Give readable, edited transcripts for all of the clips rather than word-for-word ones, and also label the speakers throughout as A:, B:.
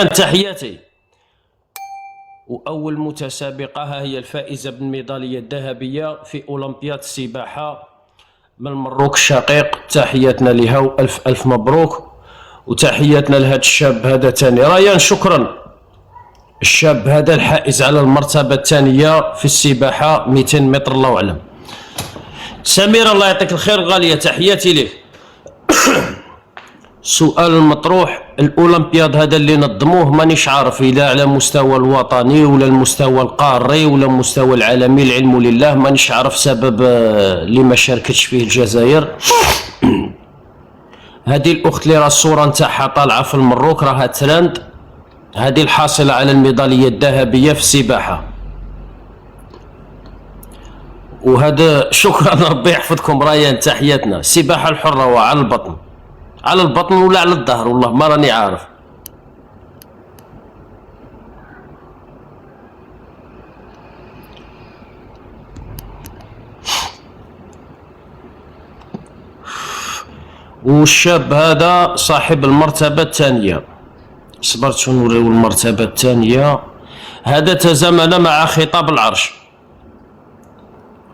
A: تحياتي. وأول متسابقة ها هي الفائزة بالميدالية الذهبية في أولمبياد السباحة من المروك الشقيق. تحياتنا لها وألف ألف مبروك، وتحياتنا لهذا الشاب هذا تاني ريان. شكرا. الشاب هذا الحائز على المرتبة الثانية في السباحة 200 متر الله أعلم. سمير الله يعطيك الخير غالية، تحياتي لك. السؤال المطروح، الأولمبياد هذا اللي نظموه مانيش عارف إذا على مستوى الوطني ولا المستوى القاري ولا المستوى العالمي، العلم لله مانيش عارف سبب اللي ما شاركتش فيه الجزائر. هذه الأخت اللي راه الصورة نتاعها طالعة في المروك راها ترند، هذه الحاصلة على الميدالية الذهبية في السباحة. وهذا شكرا ربي يحفظكم ريان، تحياتنا. السباحة الحرة وعلى البطن، على البطن ولا على الظهر والله ما راني عارف. والشاب هذا صاحب المرتبة الثانية، صبرت شنو نوريو المرتبة الثانية. هذا تزامن مع خطاب العرش،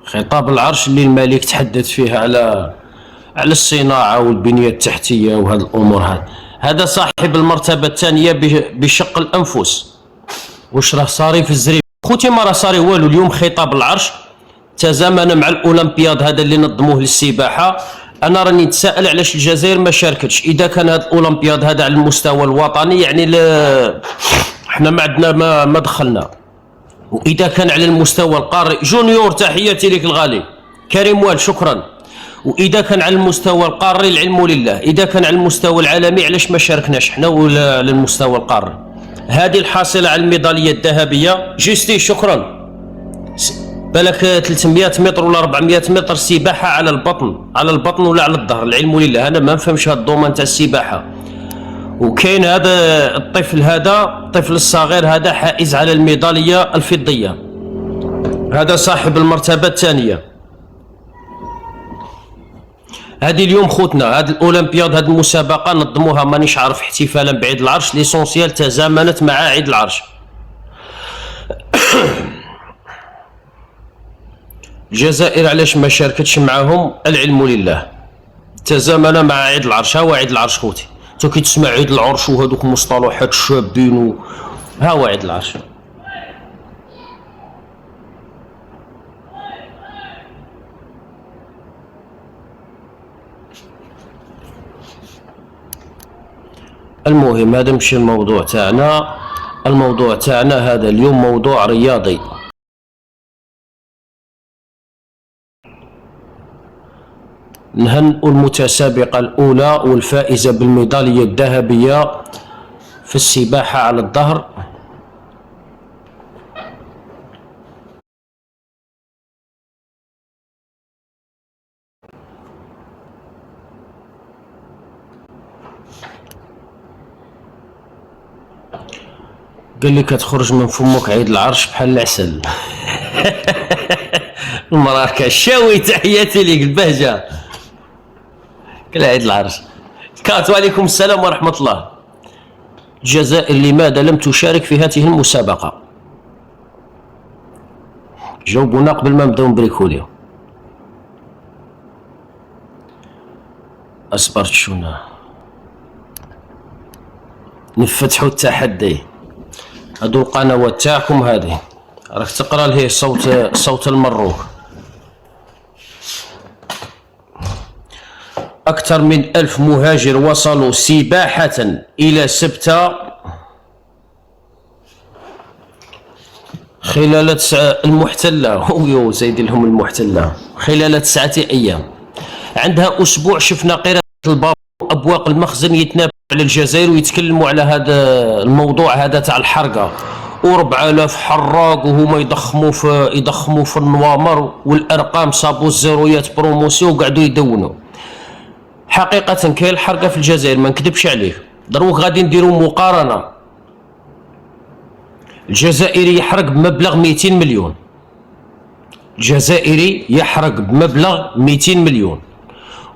A: خطاب العرش اللي الملك تحدث فيه على الصناعة والبنية التحتية وهذه الأمور. هذا صاحب المرتبة الثانية بشق الأنفس. واش راه صاري في الزريب خوتي؟ ما راه صاري والو. اليوم خطاب العرش تزامن مع الأولمبياد هذا اللي نظموه للسباحة. أنا راني نتساءل علاش الجزائر ما شاركتش. إذا كان هذا الأولمبياد هذا على المستوى الوطني يعني احنا ما عندنا ما دخلنا، وإذا كان على المستوى القاري جونيور تحياتي لك الغالي. كريم وال شكرا. وإذا كان على المستوى القاري العلم لله، إذا كان على المستوى العالمي علاش ما شاركناش حنا ولا على المستوى القاري. هذه الحاصلة على الميدالية الذهبية جيستي شكرا. بالك 300 متر ولا 400 متر سباحة على البطن، على البطن ولا على الظهر، العلم لله. أنا ما نفهمش هذا الدومين تاع السباحة. وكاين هذا الطفل، هذا الطفل الصغير هذا حائز على الميدالية الفضية، هذا صاحب المرتبة الثانية. هذه اليوم خوتنا هذه الأولمبياد هذه المسابقة نظموها مانيش عارف احتفالا بعيد العرش، ليسونسيال تزامنت مع عيد العرش. الجزائر علاش ما شاركتش معهم؟ العلم لله. تزامن مع عيد العرش. ها هو عيد العرش خوتي، انتو كي تسمع عيد العرش وهذوك المصطلحات الشابين ها هو عيد العرش. المهم هذا ماشي الموضوع تاعنا. الموضوع تاعنا هذا اليوم موضوع رياضي. نهنئ المتسابقة الأولى والفائزة بالميدالية الذهبية في السباحة على الظهر. قال لي كتخرج من فمك عيد العرش بحال العسل. المراكش الشاوي تحياتي ليك البهجة. قال عيد العرش. كات وعليكم السلام ورحمة الله. الجزائر لماذا لم تشارك في هذه المسابقة؟ جاوبونا قبل ما نبداو نبريكوليو. اصبرت شونا نفتحوا التحدي. هادو القنوات تاعكم هذه راك تقرا ليه صوت المروك. أكثر من 1000 مهاجر وصلوا سباحة إلى سبتة خلال المحتلة. ويو زايد لهم المحتلة خلال 9 أيام. عندها أسبوع شفنا قراءة الباب وأبواق المخزن يتنافسوا على الجزائر ويتكلموا على هذا الموضوع هذا تاع الحرقة، و4000 حراق وهما يضخموا في النوامر، والأرقام صابوا الزيرويات بروموسيون وقعدوا يدونوا. حقيقة كاين الحرقة في الجزائر ما نكذبش عليه. دروك غادي نديروا مقارنة. الجزائري يحرق بمبلغ 200 مليون، الجزائري يحرق بمبلغ 200 مليون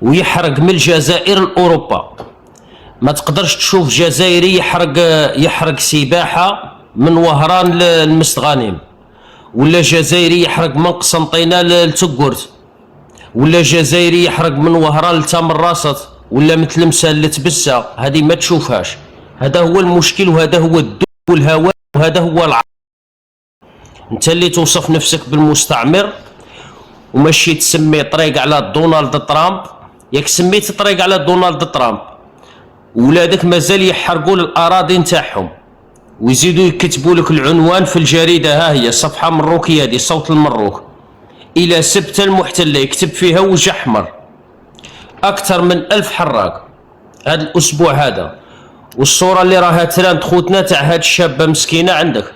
A: ويحرق من الجزائر لأوروبا. ما تقدرش تشوف جزائري يحرق سباحة من وهران للمستغانم، ولا جزائري يحرق من قسنطينة لتقرت، ولا جزائري يحرق من وهران لتامر راست، ولا من تلمسان لتبسة. هذه ما تشوفهاش. هذا هو المشكل، وهذا هو الدب والهواء، وهذا هو العار. انت اللي توصف نفسك بالمستعمر وماشي تسمي طريق على دونالد ترامب. ياك سميت طريق على دونالد ترامب، ولادك مازال يحرقوا الاراضي نتاعهم ويزيدوا يكتبوا لك العنوان في الجريده. ها هي صفحه مروكيه، هذه صوت المروك، الى سبت المحتله، يكتب فيها وجه احمر. اكثر من 1000 حراق هذا الاسبوع هذا. والصوره اللي راها تراند خوتنا تاع هاد الشابه مسكينه عندك،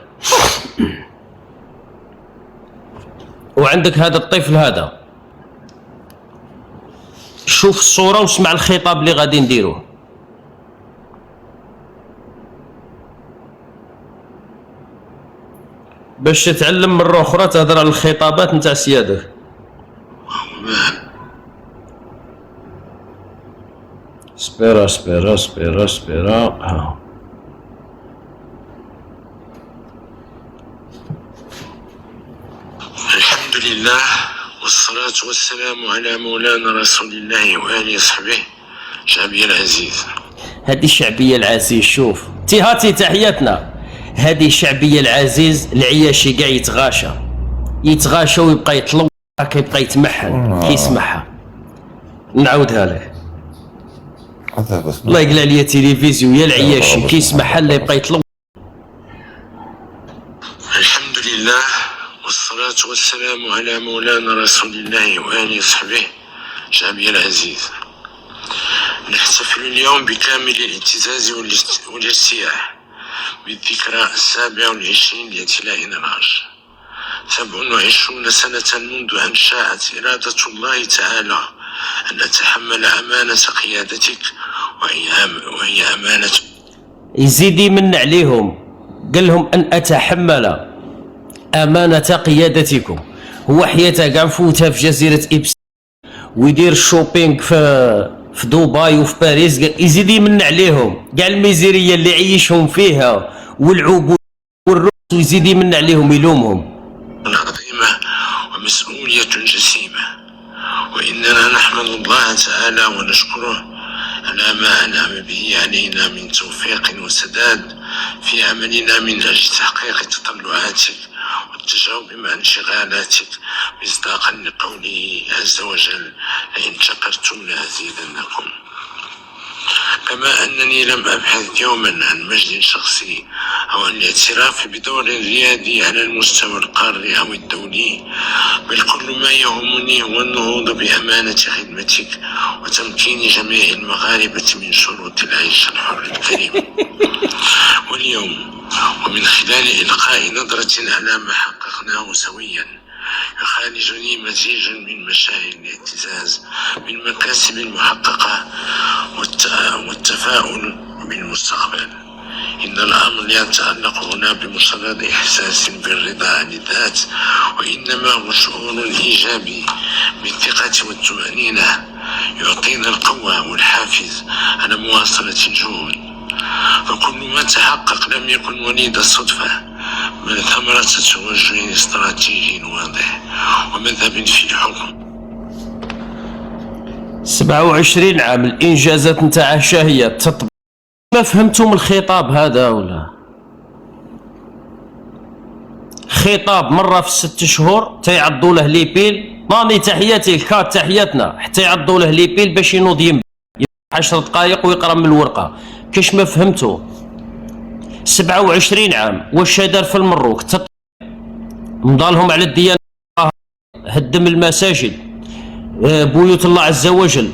A: وعندك هذا الطفل هذا. شوف الصوره واسمع الخطاب اللي غادي نديروه. باش تتعلم مرة أخرى تهضر على الخطابات نتاع سيادك. سبيرا.
B: الحمد لله والصلاة والسلام على مولانا رسول الله وآله وصحبه. شعبي العزيز،
A: هذه الشعبية العزيز. شوف تهاتي تحياتنا. هذه شعبية العزيز. العياشي قاع يتغاشى ويبقى يطلب، يبقى يتمحن كيسمعها. نعاودها لك، الله يقلع لي تلفزيون يا العياشي كيسمعها اللي يبقى يطلب.
B: الحمد لله والصلاة والسلام على مولانا رسول الله وآله وصحبه. شعبي العزيز، نحتفل اليوم بكامل الاعتزاز والاجتياح بالذكرى 27 لاعتلاء العرش. 27 سنة منذ أن شاءت إرادة الله تعالى أن أتحمل أمانة قيادتك، وهي أمانة.
A: يزيد يمن عليهم، قال لهم أن أتحمل أمانة قيادتكم. هو حياته قاع مفوتها في جزيرة إبس ويدير الشوبينغ في دبي وفي باريس. يزيد يمن عليهم كاع الميزيريه اللي عيشهم فيها والعبود والرؤوس، ويزيد يمن عليهم يلومهم.
B: عظيمة ومسؤولية جسيمة، وإننا نحمد الله تعالى ونشكره على ما أنعم به علينا من توفيق وسداد في عملنا من أجل تحقيق تطلعاتك والتجاوب مع انشغالاتك، مصداقا لقوله عز وجل: لئن شكرتم لأزيدنكم. كما أنني لم أبحث يوما عن مجد شخصي أو عن الاعتراف بدور ريادي على المستوى القاري أو الدولي، بل كل ما يهمني هو النهوض بأمانة خدمتك وتمكين جميع المغاربة من شروط العيش الحر الكريم. واليوم ومن خلال إلقاء نظرة على ما حققناه سويا، يخالجني مزيج من مشاعر الاعتزاز بالمكاسب المحققة والتفاؤل بالمستقبل. إن الأمر لا يتعلق هنا بمجرد إحساس بالرضا عن الذات، وإنما هو شعور إيجابي بالثقة والطمأنينة يعطينا القوة والحافز على مواصلة الجهود. فكل ما تحقق لم يكن وليد الصدفة، بل ثمرة توجه استراتيجي واضح ومذهب في الحكم.
A: 27 عام الإنجازات نتاعه شاهية تطبيق. ما فهمتم الخطاب هذا ولا؟ خطاب مرة في 6 شهور تيعضوا له ليبيل. ماني تحياتي الكات تحياتنا، حتى يعضوا له ليبيل باش ينوض ينبه 10 دقائق ويقرا من الورقة. كاش ما فهمتوا؟ 27 عام واش دار في المروك؟ مضالهم على الديانة، هدم المساجد، بيوت الله عز وجل،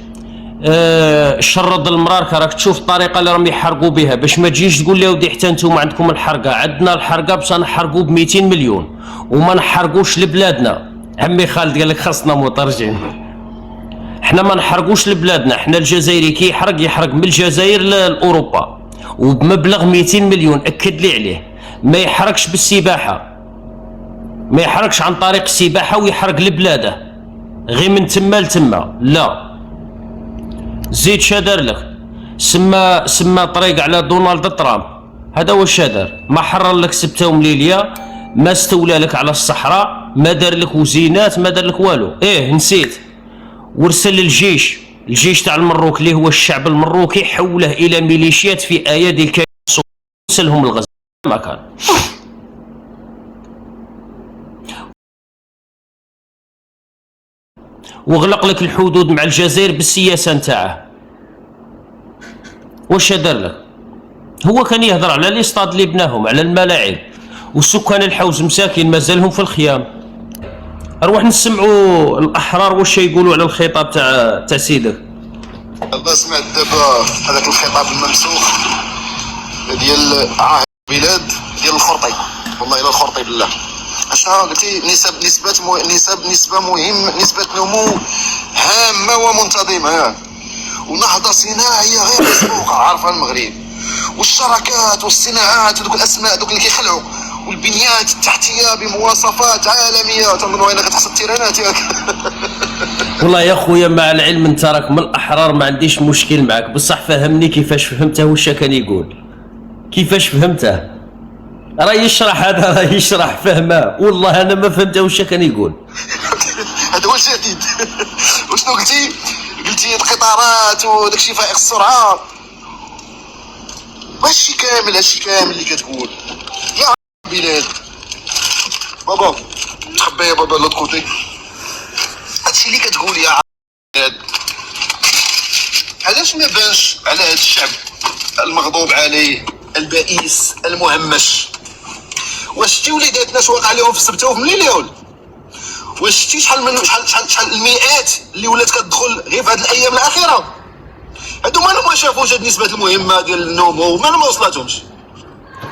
A: شرد المراركه. راك تشوف الطريقه اللي راهم يحرقوا بها، باش ما تجيش تقول لي ودي حتى نتوما عندكم الحرقه. عندنا الحرقه بصح نحرقوا ب 200 مليون وما نحرقوش لبلادنا. عمي خالد قال لك خاصنا مترجم. احنا ما نحرقوش لبلادنا، احنا الجزائري كي يحرق من الجزائر لاوروبا وبمبلغ 200 مليون. اكد لي عليه. ما يحرقش بالسباحه، ما يحرقش عن طريق السباحه ويحرق لبلاده غير من تما لتما. لا زيد شادر لك سما طريق على دونالد ترامب. هذا واش دار؟ ما حرر لك سبته ومليليه، ما استولى لك على الصحراء، ما دار لك وزينات، ما دار لك والو. نسيت، ورسل الجيش تاع المروك اللي هو الشعب المروكي، حوله الى ميليشيات في ايادي الكيان، وصلهم الغزو. ما كان وغلق لك الحدود مع الجزائر بالسياسه نتاعه. واش دار لك؟ هو كان يهضر على الاستاد اللي بناهم، على الملاعب، والسكان الحوز مساكين مازالهم في الخيام. اروح نسمعوا الاحرار واش يقولوا على الخطاب تاع سيدك.
C: الله سمعت دابا هذاك الخطاب الممسوخ ديال عاهد البلاد ديال الخرطي، والله الى الخرطي بالله. اش قلتي؟ نسبه نسبه نمو هامه ومنتظمه، ونهضه صناعيه غير مسبوقه عارفها المغرب، والشراكات والصناعات ودوك الاسماء دوك اللي كيخلعوا، والبنيات التحتيه بمواصفات عالميه. تنظنوا انك تحصل التيرانات ياك.
A: والله يا خويا مع العلم انت راك من الاحرار، ما عنديش مشكل معك، بصح فهمني كيفاش فهمته واش كان يقول، كيفاش فهمته. راه يشرح، هذا راه يشرح فهمه، والله انا ما فهمته واش كان يقول.
C: هذا هو الجديد. وشنو قلتي؟ قلتي القطارات وداكشي فائق السرعه، هادشي كامل اللي كتقول يا البلاد. بابا تخبى يا بابا لوط كوتي، هادشي اللي كتقول يا البلاد. علاش ما بانش على هاد الشعب المغضوب عليه، البائس المهمش؟ واش شتي وليداتنا اش واقع لهم في السبته وفي مليليون؟ واش شتي شحال المئات اللي ولات كتدخل غير في هاد الايام الاخيره؟ هادو مالهم ما شافوش هاد النسبه المهمه ديال النمو، مالهم ما وصلتهمش،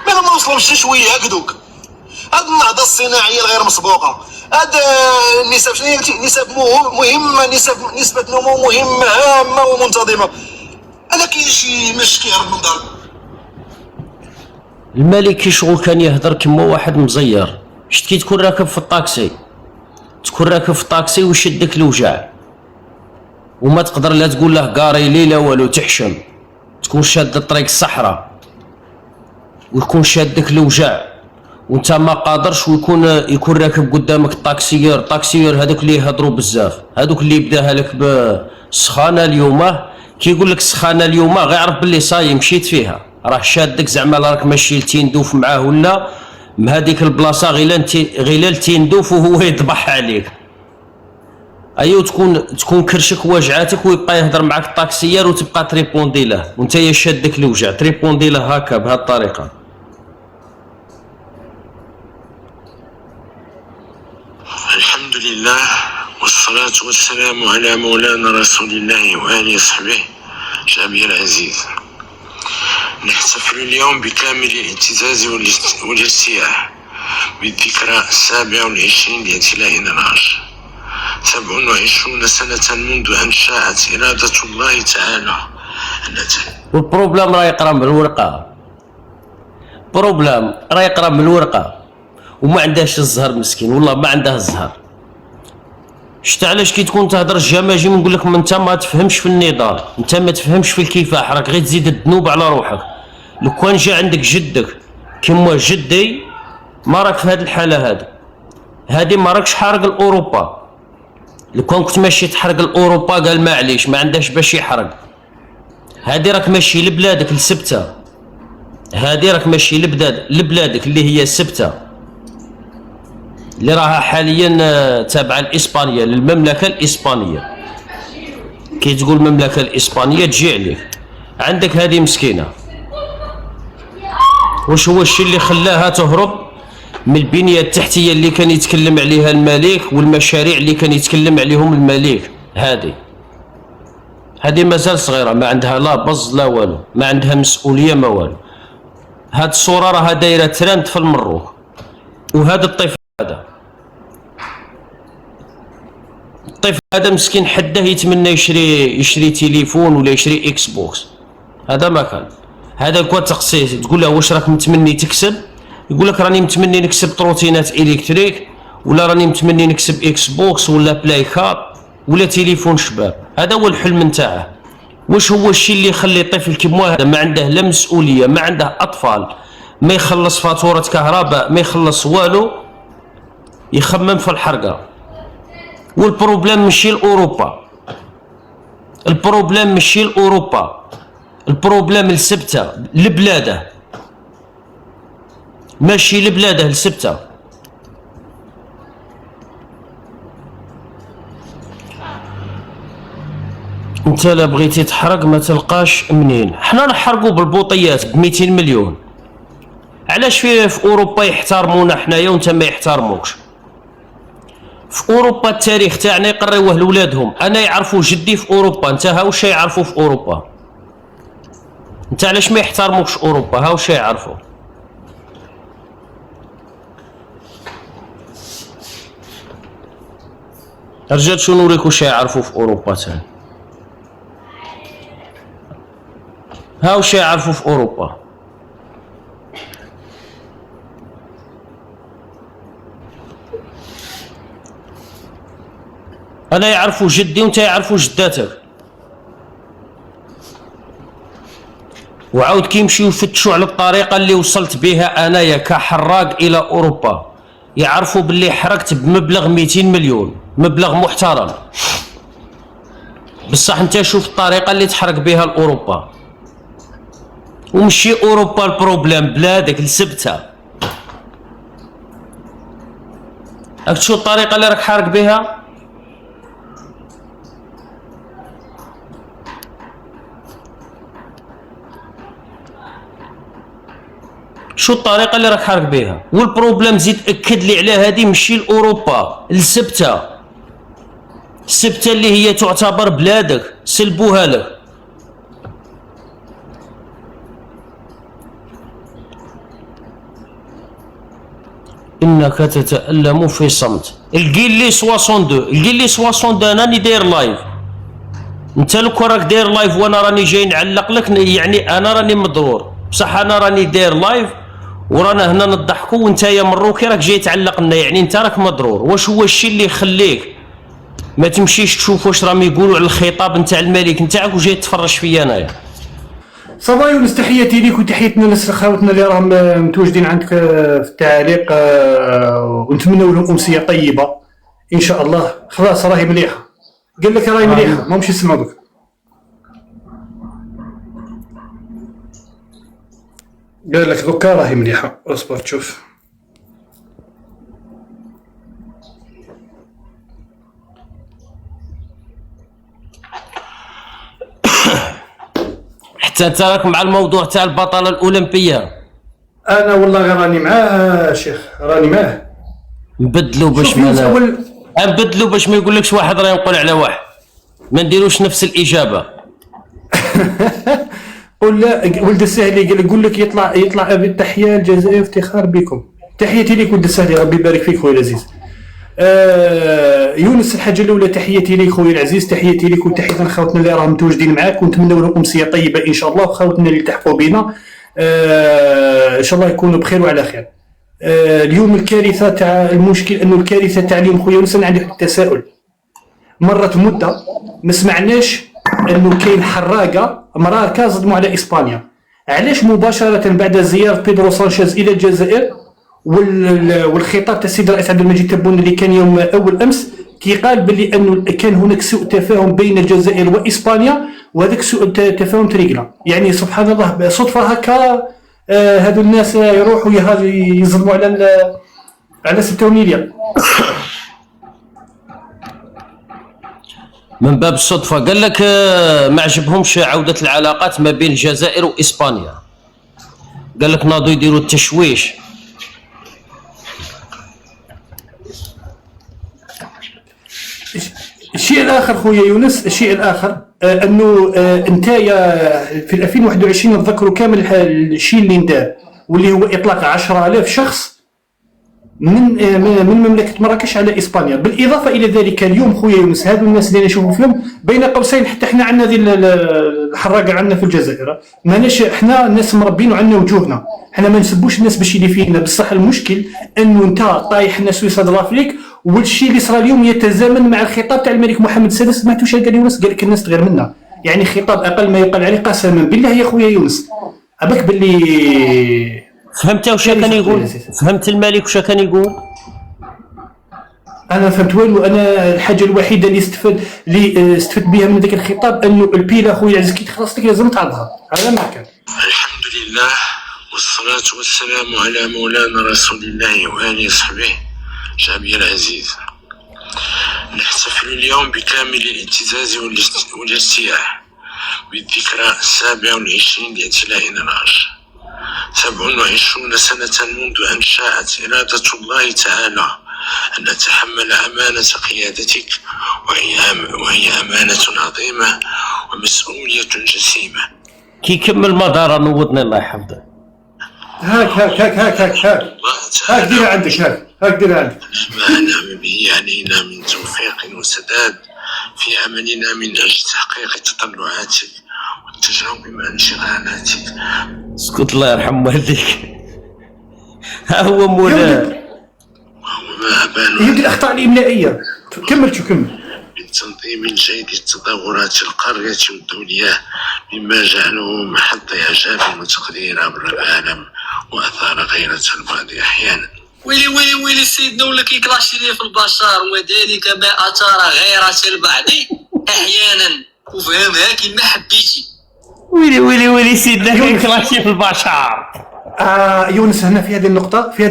C: مالهم ما وصلهمش حتى شويه هكذوك. هاد النهضه الصناعيه الغير مسبوقه، هاد النسب، شنو قلتي؟ نسب مهمه، نسبه نمو مهمه هامه ومنتظمه. انا كاين شي مش كيهرب من دار
A: الملك كي شغل كان يهضر كما واحد مزير. شت كي تكون راكب في الطاكسي، ويشدك الوجع وما تقدر لا تقول له قاري لي لا والو، تحشم، تكون شاد الطريق الصحراء ويكون شادك الوجع وانت ما قادرش، يكون راكب قدامك الطاكسيور هذوك اللي يهضروا بزاف، هذوك اللي يبداها لك بسخانه اليوم، كي يقول لك سخانه اليوم غير عرف باللي صاي مشيت فيها، راه شادك زعما راك ماشي لتندوف معاه، ولا من هذيك البلاصه غير تندوف وهو يذبح عليك. ايوا تكون كرشك وجعاتك ويبقى يهضر معك الطاكسيير وتبقى تريبوندي له وانت شادك الوجع، تريبوندي له هكا بهذه الطريقه.
B: الحمد لله والصلاة والسلام على مولانا رسول الله وآله وصحبه. شعبي العزيز، نحتفل اليوم بكامل الاعتزاز والاجتياح بالذكرى 27 لاعتلائنا العرش. 27 سنة منذ أن شاءت إرادة الله تعالى أن
A: والبروبلام راه يقرا من الورقة، وما عندهاش الزهر مسكين، والله ما عنده الزهر. شتا علاش كي تكون تهضر الجماجي نقول لك انت ما تفهمش في النضال، انت ما تفهمش في الكفاح، راك غير تزيد الذنوب على روحك. لو كان جا عندك جدك كما جدي ما راك في هذه الحاله، هذه ما راكش حارق الاوروبا. لو كان كنت ماشي تحرق الاوروبا قال معليش ما عندهاش باش يحرق. هذه راك ماشي لبلادك لسبته، هذه راك ماشي لبلادك اللي هي سبته، اللي راها حاليا تابعه لاسبانيا، للمملكه الاسبانيه. كي تقول المملكه الاسبانيه تجي عليك. عندك هذه مسكينه، واش هو الشيء اللي خلاها تهرب من البنيه التحتيه اللي كان يتكلم عليها الملك والمشاريع اللي كان يتكلم عليهم الملك؟ هذه مازال صغيره، ما عندها لا بز لا والو، ما عندها مسؤوليه ما والو. هاد الصوره راها دايره ترند في المروك. وهذا الطفل هذا مسكين حده يتمنى يشري تليفون ولا يشري اكس بوكس. هذا ما كان، هذا كوا تقصيه تقول له واش راك متمني تكسب، يقول لك راني متمني نكسب تروتينات الكتريك، ولا راني متمني نكسب اكس بوكس ولا بلاي كاب ولا تليفون شباب. هذا هو الحلم نتاعه. واش هو الشيء اللي يخلي طفل كيما هذا ما عنده لا مسؤوليه، ما عنده اطفال، ما يخلص فاتوره كهرباء، ما يخلص والو، يخمم في الحرقه؟ والبروبليم ماشي لاوروبا، البروبليم ماشي لاوروبا، البروبليم لسبته لبلاده، ماشي لبلاده لسبته. انت لا بغيتي تحرق ما تلقاش منين. حنا نحرقوا بالبوطيات ب 200 مليون. علاش في اوروبا يحترمونا حنايا وانت ما يحترموكش؟ في اوروبا التاريخ تاعنا يقريوه لولادهم. انا يعرفوا جدي في اوروبا، انت ها واش يعرفوا في اوروبا؟ انت علاش ما يحترموكش اوروبا؟ ها واش يعرفوا؟ رجعت شو نوريك واش يعرفوا في اوروبا تاني. ها واش يعرفوا في اوروبا. انا يعرفوا جدي وانت يعرفوا جداتك، وعاود كيمشيو يفتشوا على الطريقه اللي وصلت بها انايا كحراق الى اوروبا، يعرفوا باللي حرقت بمبلغ 200 مليون، مبلغ محترم. بصح انت شوف الطريقه اللي تحرق بها لاوروبا، ومشي اوروبا البروبليم، بلادك لسبتها. راك تشوف الطريقه اللي راك حارق بها. شو الطريقه اللي راك حارق بها. والبروبليم زيد اكد لي على هذه، مشي لاوروبا لسبتها، سبتها اللي هي تعتبر بلادك، سلبوها لك. انك تتألم في صمت. لقي لي 62، لقي لي 62. انا راني داير لايف، انت لو كون راك داير لايف وانا راني جاي نعلق لك، يعني انا راني مضرور. بصح انا راني داير لايف ورانا هنا نضحكوا وانت يا مروكي راك جاي تعلق لنا، يعني انت راك مضرور. واش هو الشيء اللي يخليك ما تمشيش تشوف واش راهم يقولوا على الخطاب نتاع الملك نتاعك وجاي تفرج فيا انايا؟
D: صباح يونس، تحياتي ليك وتحياتنا لخواتنا اللي راهم متواجدين عندك في التعليق، ونتمنوا لهم امسيه طيبه ان شاء الله. خلاص راهي مليحه، قال لك راهي مليحه، ماهمش يسمعوا بك. قال لك دوكا راهي مليحه، اصبر تشوف.
A: حتى انت راك مع الموضوع تاع البطله الاولمبيه.
D: انا والله راني معاه شيخ، راني معاه.
A: نبدلوا باش ما نبدلوا باش ما يقولكش واحد راه ينقل على واحد، ما نديروش نفس الاجابه.
D: ولا ولد السهلي يقول لك يطلع بالتحيه الجزائر، افتخار بكم. تحياتي لك ولد السهلي، ربي يبارك فيك خويا العزيز. يونس، الحاجه الاولى تحياتي لك خويا العزيز، تحياتي لك وتحيه لخوتنا اللي راهم متواجدين معاك، ونتمنوا لهم امسيه طيبه ان شاء الله، وخوتنا اللي التحقوا بنا ان شاء الله يكونوا بخير وعلى خير. اليوم الكارثه تاع المشكل انه الكارثه تاع اليوم خويا يونس، انا عندي تساؤل. مرت مده ما سمعناش انه كاين حراقه مراكا صدموا على اسبانيا. علاش مباشره بعد زياره بيدرو سانشيز الى الجزائر والخطاب تاع السيد الرئيس عبد المجيد تبون اللي كان يوم اول امس كيقال باللي انه كان هناك سوء تفاهم بين الجزائر واسبانيا، وهذاك سوء التفاهم تريقنا؟ يعني سبحان الله صدفه هكا هذو الناس يروحوا يظلموا على 6 مليار
A: من باب الصدفه. قال لك ما عجبهمش عوده العلاقات ما بين الجزائر واسبانيا، قال لك ناضوا يديروا التشويش.
D: الشيء الاخر خويا يونس، الشيء الاخر انه انتايا في 2021 نتذكروا كامل الشيء اللي ندار، واللي هو اطلاق 10,000 شخص من مملكه مراكش على اسبانيا. بالاضافه الى ذلك اليوم خويا يونس هذو الناس اللي نشوفوا فيهم بين قوسين، حتى احنا عندنا هذه الحراقه عندنا في الجزائر، ماناش احنا الناس مربين وعندنا وجوهنا، احنا ما نسبوش الناس باش يدي فينا. بصح المشكل انه انت طايح لنا سويسرا درافليك، والشيء اللي صرا اليوم يتزامن مع الخطاب تاع الملك محمد السادس. سمعتوا شنو قال يونس؟ قال لك الناس تغير منا. يعني خطاب اقل ما يقال عليه قسما بالله يا خويا يونس اباك باللي
A: فهمت واش كان يقول؟ فهمت الملك واش كان يقول؟
D: انا فهمت والو. انا الحاجه الوحيده اللي استفدت بها من ذاك الخطاب انه البيله خويا العزيز كي تخلص لك لازم تعضها، هذا ما كان.
B: الحمد لله والصلاة والسلام على مولانا رسول الله وآله وصحبه. شعبي العزيز، نحتفل اليوم بكامل الاعتزاز والاجتياح بالذكرى 27 لاعتلائنا العرش. 27 سنة منذ أن شاءت إرادة الله تعالى أن نتحمل أمانة قيادتك، وهي أمانة عظيمة ومسؤولية جسيمة.
A: كي يكمل مدارة نوضني الله يحفظه.
D: هاك ديرها عندك، هاك ديرها عندك.
B: ما أنعم به علينا من توفيق وسداد في عملنا من أجل تحقيق تطلعاتك والتجاوب مع انشغالاتك.
A: اسكت الله يرحم والديك. ها هو مولانا.
B: وما أبان
D: هي دي الاخطاء الاملائيه. كمل.
B: بالتنظيم جيد التظاهرات القارية والدولية، مما جعله محط إعجاب وتقدير عبر العالم وأثار غيرة البعض أحيانا.
E: ويلي سيدنا ولا كيكلاشيني في البشر، وذلك ما أثار غيرة البعض أحيانا، وفهمها كما حبيتي.
A: ويلي سيدنا كيكلاشي في البشر.
D: يونس هنا في هذه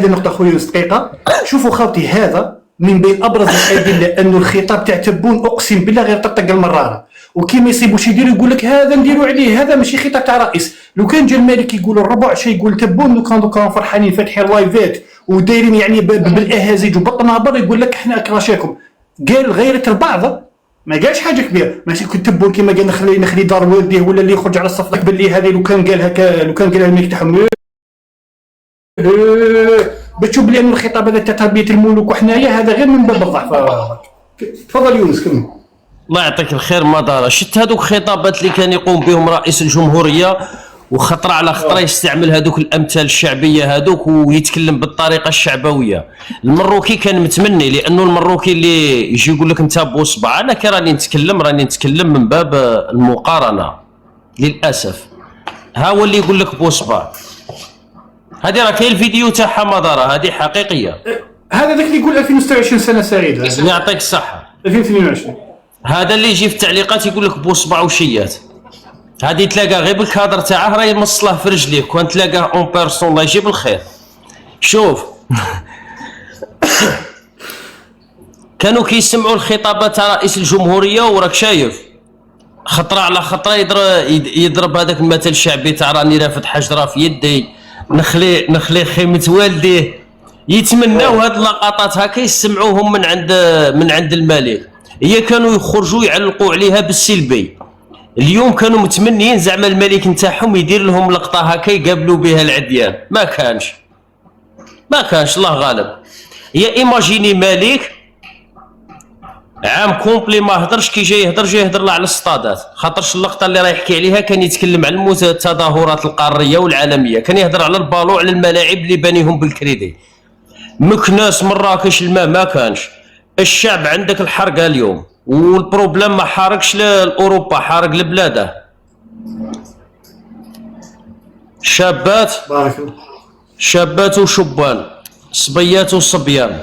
D: النقطة خويا يونس دقيقة. شوفوا خاوتي، هذا من بين ابرز الادله انه الخطاب تاع تبون اقسم بالله غير طقطق المراره، وكي ما يصيبوش يديروا يقول لك هذا نديروا عليه، هذا ماشي خطاب تاع رئيس. لو كان جا الملك يقول الربع شيء يقول تبون، لو كانوا فرحانين فاتحين لايفات ودايرين يعني بالاهازيج وبالطنابر يقول لك احنا اكراشاكم. قال غيرة البعض، ما قالش حاجه كبيره. ماشي كنت تبون كيما قال نخلي دار والديه ولا اللي يخرج على الصف لك باللي هذه لو كان قالها الملك تاعهم بتشوف بلي ان الخطاب هذا تاع تربيه الملوك وحنايا هذا غير من باب الضعف. تفضل يونس كمل.
A: الله يعطيك الخير. مدارة شت هذوك الخطابات اللي كان يقوم بهم رئيس الجمهوريه، وخطره على خطره يستعمل هذوك الامثال الشعبيه هذوك ويتكلم بالطريقه الشعبويه. المروكي كان متمني، لانه المروكي اللي يجي يقول لك انت بوصبع، انا كي راني نتكلم من باب المقارنه للاسف. ها هو اللي يقول لك بوصبع. هذه راه كاين الفيديو تاعها مدارة، هذه حقيقيه.
D: هذا ذاك اللي يقول 2026 سنه سعيده.
A: يعطيك الصحه.
D: 2022.
A: هذا اللي يجي في التعليقات يقول لك بوصبع وشيات. هذه تلاقى غير بالكادر تاعه راه يمصله في رجليك، وان تلاقاه اون بيرسون الله يجيب الخير. شوف كانوا كيسمعوا الخطابات تاع رئيس الجمهوريه، وراك شايف خطره على خطره يضرب هذاك المثل الشعبي تاع راني رافد حجره في يدي، نخلي خيمه والديه. يتمناو هاد اللقطات هكا يسمعوهم من عند الملك. هي كانوا يخرجوا يعلقوا عليها بالسلبي. اليوم كانوا متمنين زعما الملك نتاعهم يدير لهم لقطه هكا يقابلوا بها العديان. ما كانش الله غالب. يا ايماجيني ملك عام كومبلي ما هضرش، كي جاي يهضر له على الصطادات، خاطرش اللقطه اللي راه يحكي عليها كان يتكلم على التظاهرات القاريه والعالميه، كان يهضر على البالو، على الملاعب اللي بانيهم بالكريدي. مكناس مراكش الماء ما كانش. الشعب عندك الحرقه اليوم، والبروبليم ما حارقش لاوروبا، حارق لبلاده. شابات وشبان، صبيات وصبيان.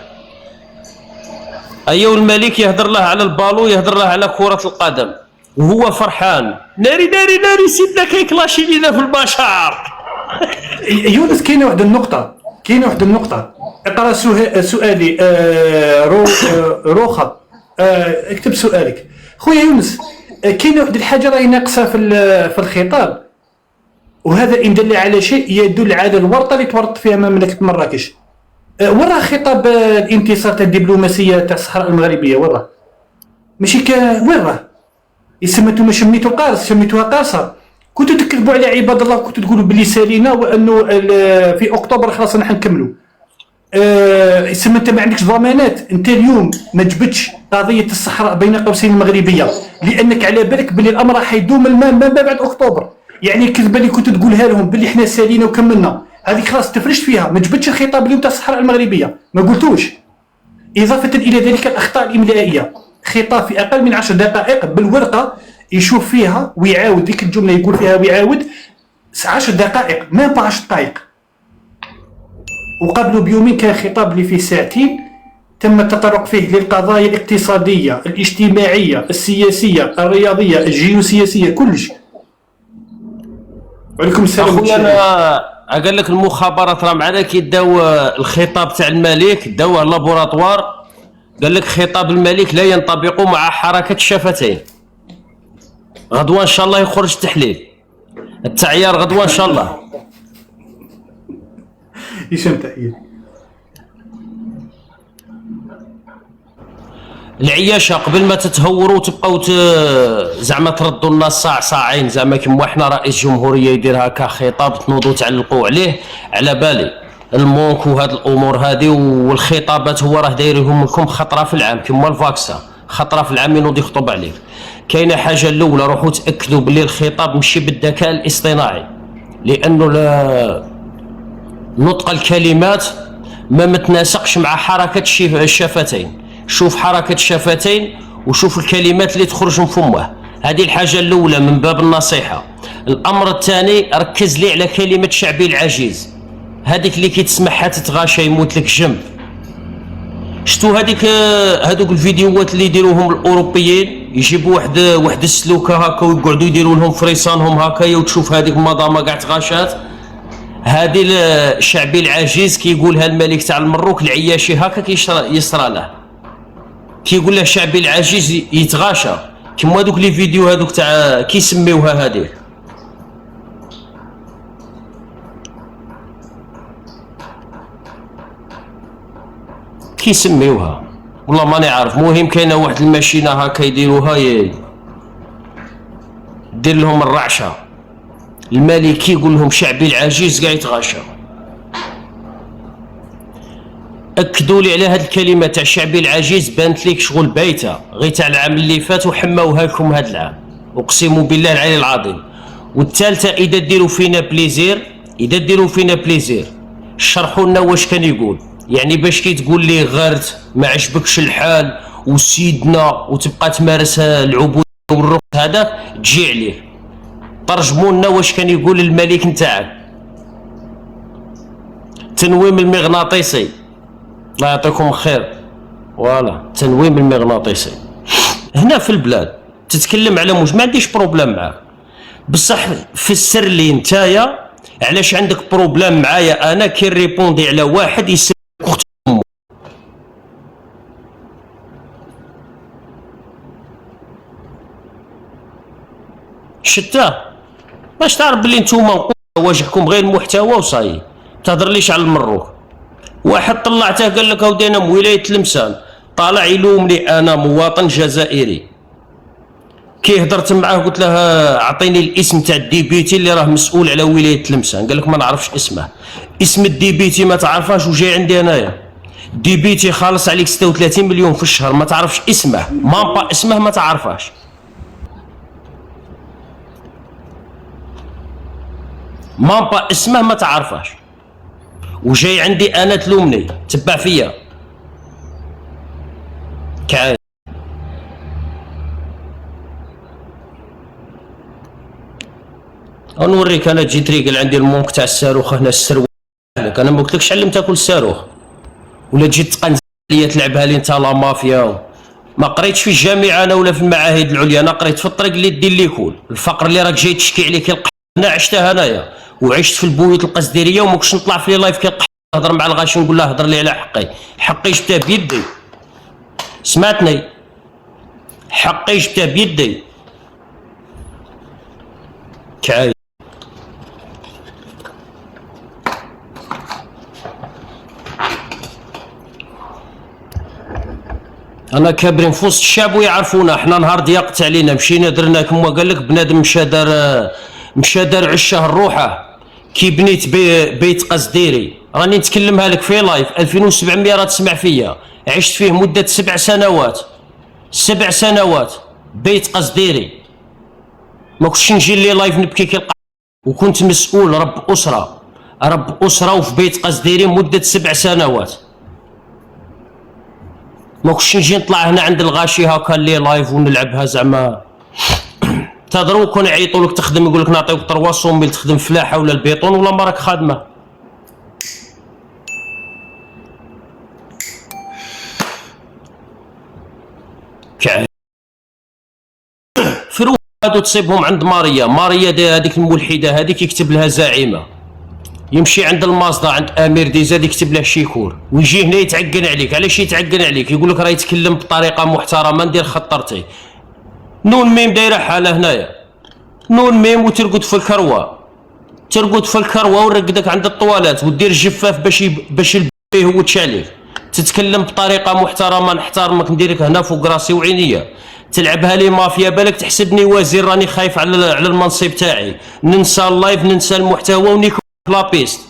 A: ايوا الملك يهضر له على البالو، يهضر له على كرة القدم، وهو فرحان. ناري سيدنا كيكلاشي لينا في البشر.
D: يونس كاينه واحد النقطة. اقرا سؤالي. روخة اكتب سؤالك خويا يونس. كاينه واحد الحاجة راهي ناقصة في الخطاب، وهذا إن دل على شيء يدل على الورطة اللي تورط فيها مملكة مراكش. وين راه خطاب الانتصار تاع الدبلوماسيه تاع الصحراء المغربيه؟ وين راه؟ ماشي وين راه؟ يسمى شميتوا قارص، شميتوها قارصه. كنتوا تكذبوا على عباد الله، كنتوا تقولوا بلي سالينا وانه في اكتوبر خلاص راح نكملوا. يسمى انت ما عندكش ضمانات. انت اليوم ما جبتش قضيه الصحراء بين قوسين المغربيه، لانك على بالك بلي الامر راح يدوم الماء ما بعد اكتوبر. يعني الكذبه اللي كنت تقولها لهم بلي احنا سالينا وكملنا، هذيك خلاص تفرشت فيها. ما جبتش الخطاب اليوم تاع الصحراء المغربيه، ما قلتوش. اضافه الى ذلك الاخطاء الاملائيه، خطاب في اقل من 10 دقائق بالورقه يشوف فيها ويعاود ديك الجمله يقول فيها ويعاود 10 دقائق، ما با 10 دقائق. وقبله بيومين كان خطاب اللي فيه ساعتين تم التطرق فيه للقضايا الاقتصاديه، الاجتماعيه، السياسيه، الرياضيه، الجيوسياسيه، كلش. وعليكم السلام.
A: اخويا انا قال لك المخابرات راه معنا كيداو الخطاب تاع الملك، داوه لابوراتوار، قال لك خطاب الملك لا ينطبق مع حركه الشفتين. غدوه ان شاء الله يخرج تحليل التعيار، غدوه ان شاء الله.
D: هشام تحيه.
A: العياشه قبل ما تتهوروا وتبقاو زعما تردوا لنا صاع صاعين، زعما كيما حنا رئيس جمهوريه يدير هكا خطاب تنوضوا تعلقوا عليه، على بالي المونك وهاد الامور هذه والخطابات هو راه دايرهم لكم خطره في العام كيما الفاكسا، خطره في العام ينوض يخطب عليك. كاينه حاجه الاولى، روحوا تاكدوا بلي الخطاب ماشي بالذكاء الاصطناعي، لانه نطق الكلمات ما متناسقش مع حركه الشفتين. شوف حركه الشفتين وشوف الكلمات اللي تخرج من فمه، هذه الحاجه الاولى من باب النصيحه. الامر الثاني، ركز لي على كلمه شعبي العجيز، هذيك اللي كيتسمعها تتغاشى يموت لك جنب. شتو هذوك الفيديوهات اللي يديروهم الاوروبيين، يجيبوا واحد السلوكه هكا ويقعدوا يديروا لهم فريسانهم هكايا، وتشوف هذيك المضامه كاع تغاشات. هذه الشعبي العجيز كيقولها الملك تاع المروك، العياشي هكا يصرى له، كيقول له شعبي العجيز يتغاشى، كيما هذوك لي فيديو هذوك تاع كيسميوها هذيك. كيسميوها والله ماني عارف. مهم كاينه واحد الماشينه هكا يديروها دير لهم الرعشه، الملك يقول لهم شعبي العجيز قاعد يتغاشى. اكدوا لي على هذه الكلمه تاع شعبي العجيز، بانت ليك شغل بايته غير تاع العام اللي فات وحماوها لكم هذا العام، اقسم بالله العلي العظيم. والثالثه، اذا ديروا فينا بليزير شرحوا لنا واش كان يقول، يعني باش كي تقول لي غرت ما عجبكش الحال وسيدنا وتبقى تمارس العبوديه والرقص هذاك، تجي عليه. ترجموا لنا واش كان يقول الملك نتاعك. تنويم المغناطيسي، الله يعطيكم خير. فوالا التنويم المغناطيسي هنا في البلاد تتكلم على ما عنديش بروبليم معاك، بصح في السر اللي نتايا علاش عندك بروبليم معايا انا كي ريبوندي على واحد يسب اخت امه. شتاه باش تعرف بلي نتوما واجهكم غير المحتوى وصاي. تهضر ليش على المروك؟ واحد طلعته قال لك اودي انا من ولايه تلمسان، طالع يلومني انا مواطن جزائري. كي هضرت معاه قلت له اعطيني الاسم تاع الديبيتي اللي راه مسؤول على ولايه تلمسان، قال لك ما نعرفش اسمه. اسم الديبيتي ما تعرفاش وجاي عندي انايا. ديبيتي خالص عليك 36 مليون في الشهر، ما تعرفش اسمه، مامبا اسمه ما تعرفاش. مامبا اسمه ما تعرفاش وجاي عندي انا تلومني، تبع فيا كعاد. نوريك انا جيت ريقل عندي المونك تاع الصاروخ هنا السروال. انا ما قلتلكش علم تاكل الصاروخ ولا تجي تقنز ليا تلعبها لي انت لا مافيا. ما قريتش في الجامعه انا ولا في المعاهد العليا، انا قريت في الطريق اللي دير لي كول. الفقر اللي راك جاي تشكي عليه كالقحط انا عشتها انايا، وعشت في البويت القصديريه وما كنتش نطلع في لايف كالقحط نهضر مع الغاشي نقول له هضر لي على حقي. حقي جبته بيدي، سمعتني؟ حقي جبته بيدي كعاي. انا كابرين في وسط الشعب ويعرفونا. حنا نهار ضيقت علينا مشينا درنا كما قال لك بنادم مشى دار عشه الروحه كي بنيت بيت قصديري. راني نتكلمها لك في لايف 2700 راه تسمع فيا. عشت فيه مده 7 سنوات 7 سنوات بيت قصديري. ما كنتش نجي لي لايف نبكي كالقحط، وكنت مسؤول رب اسره وفي بيت قصديري مده 7 سنوات. ما كنتش نجي نطلع هنا عند الغاشي هكا لي لايف ونلعبها زعما تهضروا كون يعيطوا لك تخدم يقول لك نعطيوك 300 ميل تخدم فلاحه ولا البيطون ولا ما راك خادمه. فروه هادو تصيبهم عند ماريا هذيك الملحده هذيك يكتب لها زعيمه، يمشي عند المازدا عند امير ديزاد يكتب له شيكور، ويجي هنا يتعقن عليك. علاش يتعقن عليك؟ يقول لك راه يتكلم بطريقه محترمه ندير خطرتي. نون ميم دايره حاله هنايا، نون ميم وترقد في الكروه، ترقد في الكروه ورقدك عند الطوالات ودير الجفاف باش البيه هو تشاليك. تتكلم بطريقه محترمه نحترمك نديرك هنا فوق راسي وعينيا. تلعبها لي مافيا بالك تحسبني وزير راني خايف على المنصب تاعي، ننسى اللايف ننسى المحتوى ونيكو لابيست.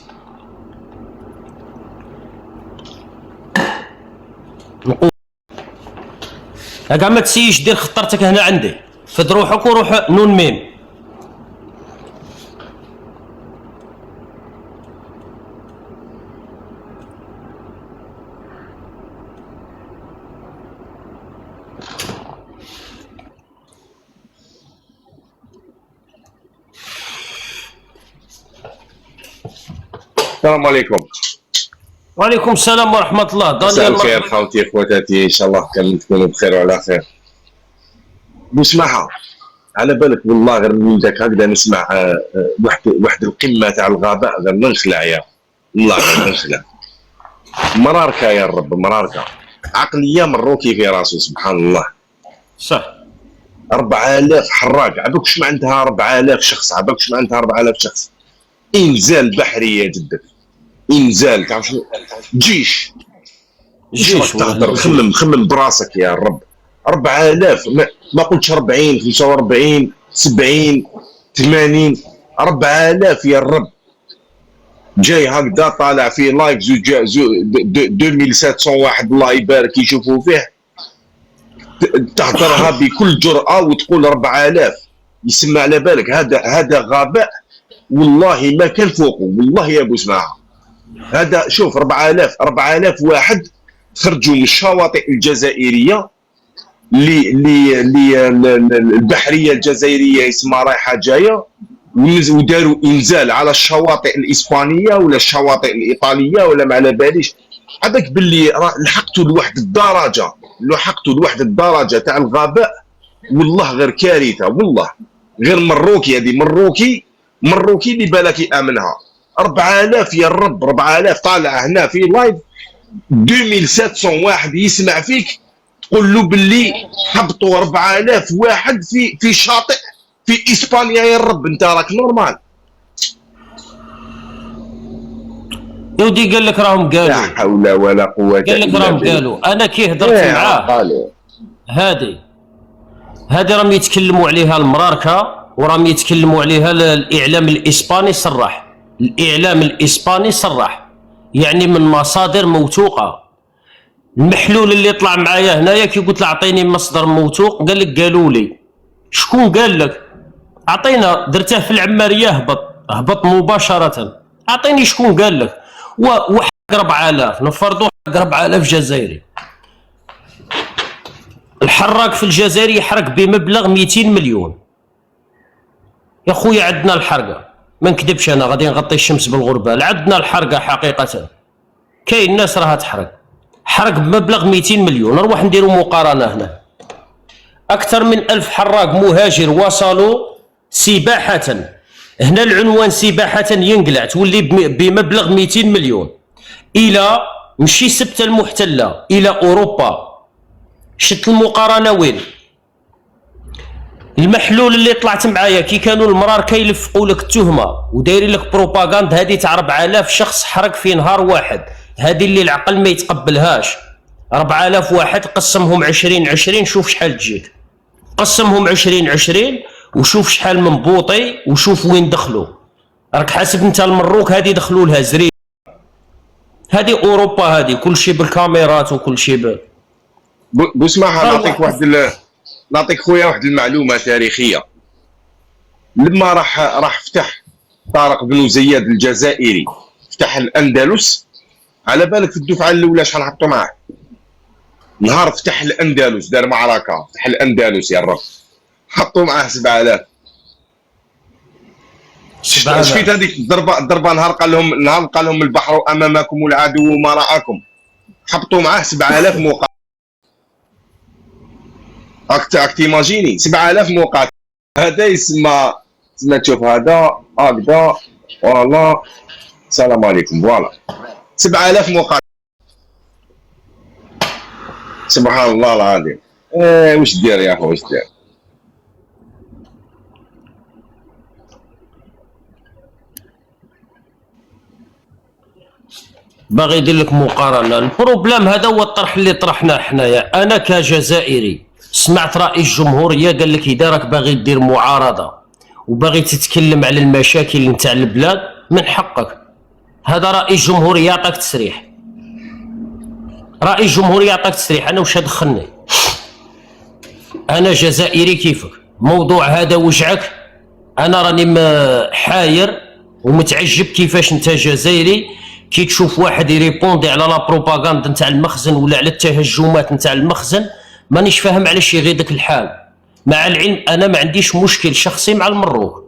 A: هكا ما تسيش دير خطرتك هنا عندي، فد روحك وروح نون ميم.
F: السلام عليكم.
A: وعليكم السلام ورحمة الله.
F: مساء الخير خوتي خواتاتي، ان شاء الله كامل تكونوا بخير وعلى خير. بسمعها على بالك والله غير من داك هكذا نسمع واحد القمه تاع الغباء غير ننخلع يا والله غير ننخلع. مراركه يا رب مراركه، عقليه مروكي في راسو سبحان الله.
A: صح
F: 4000 حراق، عباكش معناتها 4000 شخص، عباكش معناتها 4000 شخص. انزال بحري يا جدك، انزال تعرف شنو؟ جيش تهضر خمم براسك يا رب. 4000 ما قلتش 40 45 70 80 4000 يا رب. جاي هكذا طالع في لايف 2700 واحد الله يبارك يشوفوا فيه، تهضرها بكل جرأة وتقول 4000 يسمى على بالك. هذا غباء والله ما كان فوقه والله يا ابو سماعه. هذا شوف 4000 واحد خرجوا من الشواطئ الجزائريه البحريه الجزائريه اسمها رايحه جايه، وداروا انزال على الشواطئ الاسبانيه ولا الشواطئ الايطاليه ولا ما على باليش. هذاك باللي لحقتوا لواحد الدرجه تاع الغباء والله غير كارثه والله. غير مروكي هذه مروكي اللي بالك يامنها. 4000 يا رب 4000 طالع هنا في لايف 2700 واحد يسمع فيك تقول له باللي حبطوا 4000 واحد في شاطئ في اسبانيا. يا رب انت راك نورمال
A: يا ودي؟ قال لك راهم قالوا،
F: لا حول ولا قوه
A: قال لك راهم قالوا. انا كي هضرت معاه هذه راهم يتكلموا عليها المراركه وراهم يتكلموا عليها الاعلام الاسباني صرح. الاعلام الاسباني صرح يعني من مصادر موثوقه. المحلول اللي طلع معايا هنايا كي قلت له اعطيني مصدر موثوق قال لك قالوا لي. شكون قال لك؟ اعطينا، درته في العماريه هبط مباشره. اعطيني شكون قال لك. وحق 4000 نفرضوا حق 4000 جزائري. الحراق في الجزائر يحرق بمبلغ 200 مليون. يا خويا عندنا الحرقه، ما نكذبش انا غادي نغطي الشمس بالغربال. عندنا الحرقه حقيقه، كاين الناس راها تحرق، حرق بمبلغ 200 مليون. نروح نديروا مقارنه هنا. اكثر من 1000 حراق مهاجر وصلوا سباحه. هنا العنوان سباحه ينقلع تولي بمبلغ 200 مليون الى مشي سبته المحتله الى اوروبا. شت المقارنه وين؟ المحلول اللي طلعت معايا كي كانوا المرار كيلفقوا لك التهمه ودايرين لك بروباغاند هذه تاع 4000 شخص حرق في نهار واحد، هذه اللي العقل ما يتقبلهاش. 4000 واحد قسمهم 20 شوف شحال تجيك. قسمهم 20 وشوف شحال من بوطي وشوف وين دخلوا. راك حاسب انت المروك هذه دخلوا لها زري. هذه اوروبا، هذه كل شيء بالكاميرات وكل شيء
F: بسمعها. نعطيك خويا واحد المعلومه تاريخيه. لما راح فتح طارق بن زياد الجزائري فتح الاندلس، على بالك في الدفعه الاولى شحال حطوا معاه؟ نهار فتح الاندلس دار معركه فتح الاندلس يا رب، حطوا معاه 7000. شفت هذيك الضربه نهار قال لهم البحر امامكم والعدو ما راكم، حطوا معاه 7000 مقاتل. راك تيماجيني 7000 مقاتل. هذا يسمى تشوف هذا هكذا والله السلام عليكم فوالا 7000 مقاتل. سبحان الله العظيم. واش دير يا اخو واش دير؟
A: باغي يدير لك مقارنه. البروبليم هذا هو الطرح اللي طرحناه حنايا. انا كجزائري سمعت رئيس الجمهوريه قال لك اذا راك باغي دير معارضه وباغي تتكلم على المشاكل نتاع البلاد من حقك. هذا رئيس جمهوريه يعطيك تصريح، رئيس جمهوريه يعطيك تصريح. انا واش دخلني؟ انا جزائري كيفك. موضوع هذا وجعك، انا راني حاير ومتعجب كيفاش انت جزائري كي تشوف واحد يريبوندي على لا بروباغندا نتاع المخزن ولا على التهجمات نتاع المخزن. مانيش فاهم علاش يغيضك الحال. مع العلم انا ما عنديش مشكل شخصي مع المروك،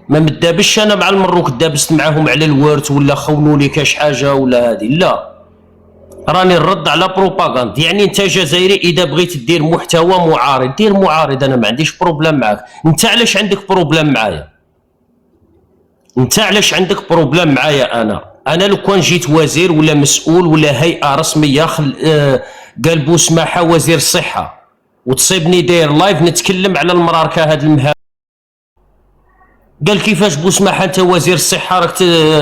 A: ما متدابش انا مع المروك دابست معاهم على الورث ولا خونوا لي كاش حاجه ولا هذه، لا راني نرد على بروباغندا. يعني انت جزائري اذا بغيت دير محتوى معارض دير معارض، انا ما عنديش بروبليم معاك. انت علاش عندك بروبليم معايا؟ انت علاش عندك بروبليم معايا؟ انا لو كان جيت وزير ولا مسؤول ولا هيئه رسميه قال بوسماحه وزير الصحه وتصيبني داير لايف نتكلم على المراركه هذا المهام، قال كيفاش بوسماحه انت وزير الصحه راك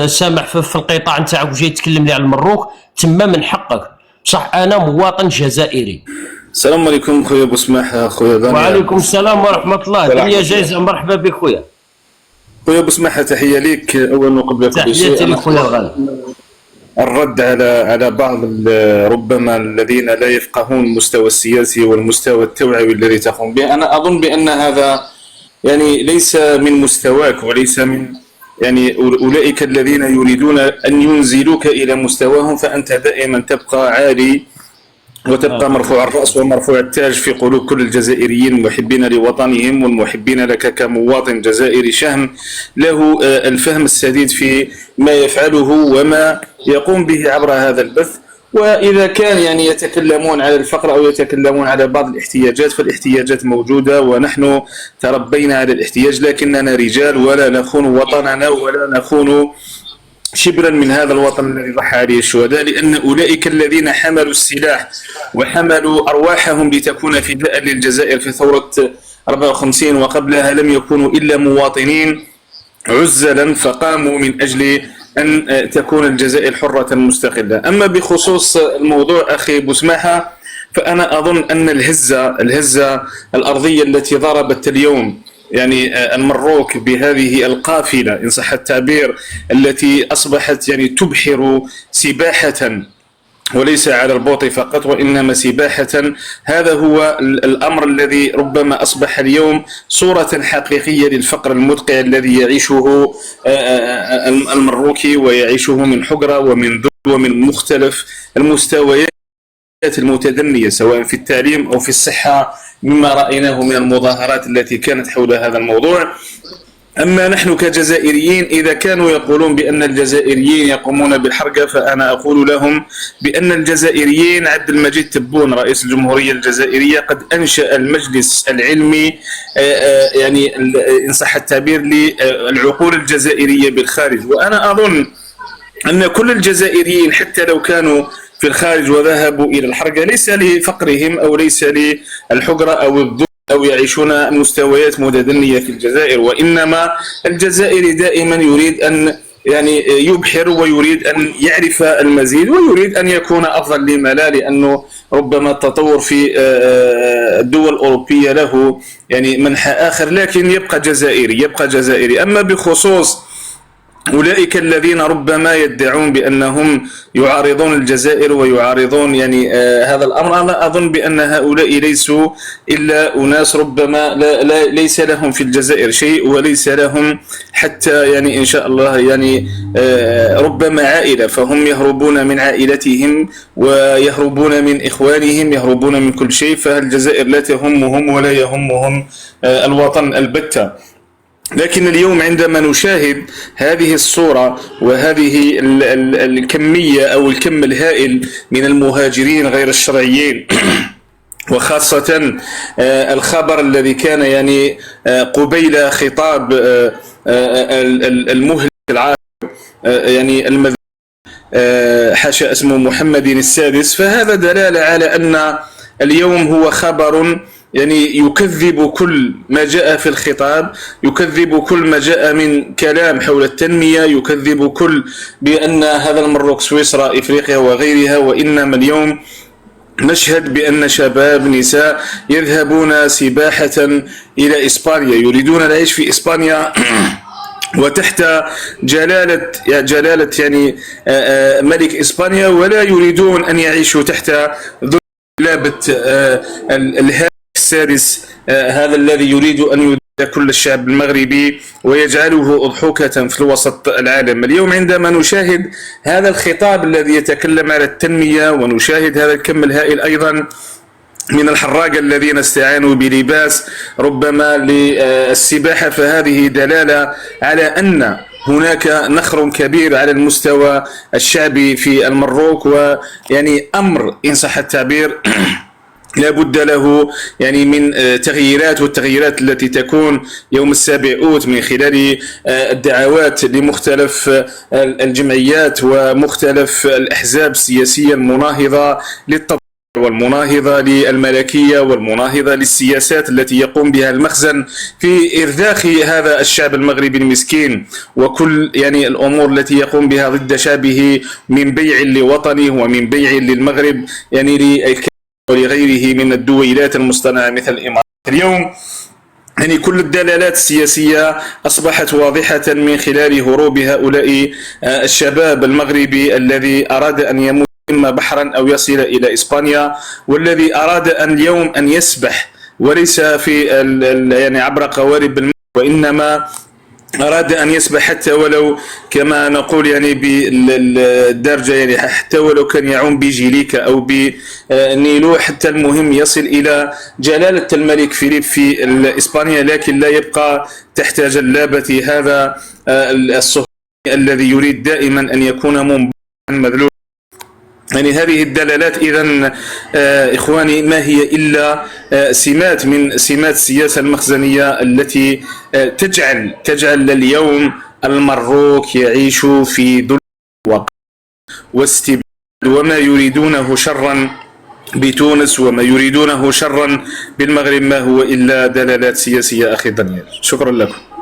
A: سامح في القطاع نتاعك وجاي تكلم لي على المروك، تما من حقك. بصح انا مواطن جزائري.
G: السلام عليكم خويا بوسماحه. خويا دانيال.
A: وعليكم السلام ورحمه الله. دنيا جايزه، مرحبا بك خويا.
G: خويا بوسماحه تحيه ليك اولا وقبل كل شيء.
A: تحياتي لك خويا الغالي.
G: الرد على بعض ربما الذين لا يفقهون المستوى السياسي والمستوى التوعوي الذي تقوم به. انا اظن بان هذا يعني ليس من مستواك وليس من يعني اولئك الذين يريدون ان ينزلوك الى مستواهم، فانت دائما تبقى عالي وتبقى مرفوع الرأس ومرفوع التاج في قلوب كل الجزائريين المحبين لوطنهم والمحبين لك كمواطن جزائري شهم له الفهم السديد في ما يفعله وما يقوم به عبر هذا البث. وإذا كان يعني يتكلمون على الفقر أو يتكلمون على بعض الاحتياجات، فالاحتياجات موجودة ونحن تربينا على الاحتياج، لكننا رجال ولا نخون وطننا ولا نخون شبرا من هذا الوطن الذي ضحى عليه الشهداء، لأن أولئك الذين حملوا السلاح وحملوا أرواحهم لتكون فداء للجزائر في ثورة 54 وقبلها لم يكونوا إلا مواطنين عزلا فقاموا من أجل أن تكون الجزائر حرة مستقلة. أما بخصوص الموضوع أخي بوسماحة، فأنا أظن أن الهزة الأرضية التي ضربت اليوم يعني المروك بهذه القافلة إن صح التعبير التي أصبحت يعني تبحر سباحة وليس على البوط فقط وإنما سباحة، هذا هو الأمر الذي ربما أصبح اليوم صورة حقيقية للفقر المدقع الذي يعيشه المروكي ويعيشه من حجرة ومن ذل ومن مختلف المستويات المتدنية سواء في التعليم أو في الصحة مما رأيناه من المظاهرات التي كانت حول هذا الموضوع. أما نحن كجزائريين إذا كانوا يقولون بأن الجزائريين يقومون بالحركة، فأنا أقول لهم بأن الجزائريين عبد المجيد تبون رئيس الجمهورية الجزائرية قد أنشأ المجلس العلمي يعني إن صح التعبير للعقول الجزائرية بالخارج. وأنا أظن أن كل الجزائريين حتى لو كانوا في الخارج وذهبوا إلى الحركة ليس لفقرهم أو ليس للحجرة أو الذل أو يعيشون مستويات متدنية في الجزائر، وإنما الجزائري دائما يريد أن يعني يبحر ويريد أن يعرف المزيد ويريد أن يكون أفضل لما لا، لأنه ربما التطور في الدول الأوروبية له يعني منحى آخر، لكن يبقى جزائري. أما بخصوص أولئك الذين ربما يدعون بأنهم يعارضون الجزائر ويعارضون يعني هذا الأمر. أنا أظن بأن هؤلاء ليسوا إلا أناس ربما ليس لهم في الجزائر شيء، وليس لهم حتى يعني إن شاء الله يعني ربما عائلة، فهم يهربون من عائلتهم ويهربون من إخوانهم، يهربون من كل شيء، فالجزائر لا تهمهم ولا يهمهم الوطن البتة. لكن اليوم عندما نشاهد هذه الصورة وهذه الكمية أو الكم الهائل من المهاجرين غير الشرعيين وخاصة الخبر الذي كان يعني قبيل خطاب المهلك العام يعني حاشا اسمه محمد السادس، فهذا دلالة على أن اليوم هو خبر يعني يكذب كل ما جاء في الخطاب، يكذب كل ما جاء من كلام حول التنمية، يكذب كل بأن هذا المروك سويسرا إفريقيا وغيرها. وإنما اليوم نشهد بأن شباب نساء يذهبون سباحة إلى إسبانيا، يريدون العيش في إسبانيا وتحت جلالة يعني ملك إسبانيا، ولا يريدون أن يعيشوا تحت ذلابة الهادي السادس، هذا الذي يريد أن يدير كل الشعب المغربي ويجعله أضحوكة في الوسط العالم. اليوم عندما نشاهد هذا الخطاب الذي يتكلم على التنمية، ونشاهد هذا الكم الهائل أيضا من الحراقة الذين استعانوا بلباس ربما للسباحة، فهذه دلالة على أن هناك نخر كبير على المستوى الشعبي في المروك، ويعني أمر إن صح التعبير لا بد له يعني من تغييرات، والتغييرات التي تكون يوم 7 أوت من خلال الدعوات لمختلف الجمعيات ومختلف الأحزاب السياسية المناهضة للتطور والمناهضة للملكية والمناهضة للسياسات التي يقوم بها المخزن في إرذاخ هذا الشعب المغربي المسكين، وكل يعني الأمور التي يقوم بها ضد شعبه من بيع لوطنه ومن بيع للمغرب يعني ولغيره من الدويلات المصطنعة مثل الإمارات. اليوم يعني كل الدلالات السياسية أصبحت واضحة من خلال هروب هؤلاء الشباب المغربي الذي أراد أن يموت إما بحرا أو يصل إلى إسبانيا، والذي أراد أن اليوم أن يسبح وليس في يعني عبر قوارب الماء، وإنما أراد أن يسبح حتى ولو كما نقول يعني بالدرجة يعني حتى ولو كان يعوم بجيليكا أو بنيلو، حتى المهم يصل إلى جلالة الملك فيليب في إسبانيا، لكن لا يبقى تحت جلابة هذا الصهيوني الذي يريد دائما أن يكون منبعا مذلول. يعني هذه الدلالات إذن إخواني ما هي إلا سمات من سمات السياسة المخزنية التي تجعل اليوم المروك يعيش في ذل واستبداد، وما يريدونه شرا بتونس وما يريدونه شرا بالمغرب ما هو إلا دلالات سياسية. أخي دانيال، شكرا لكم.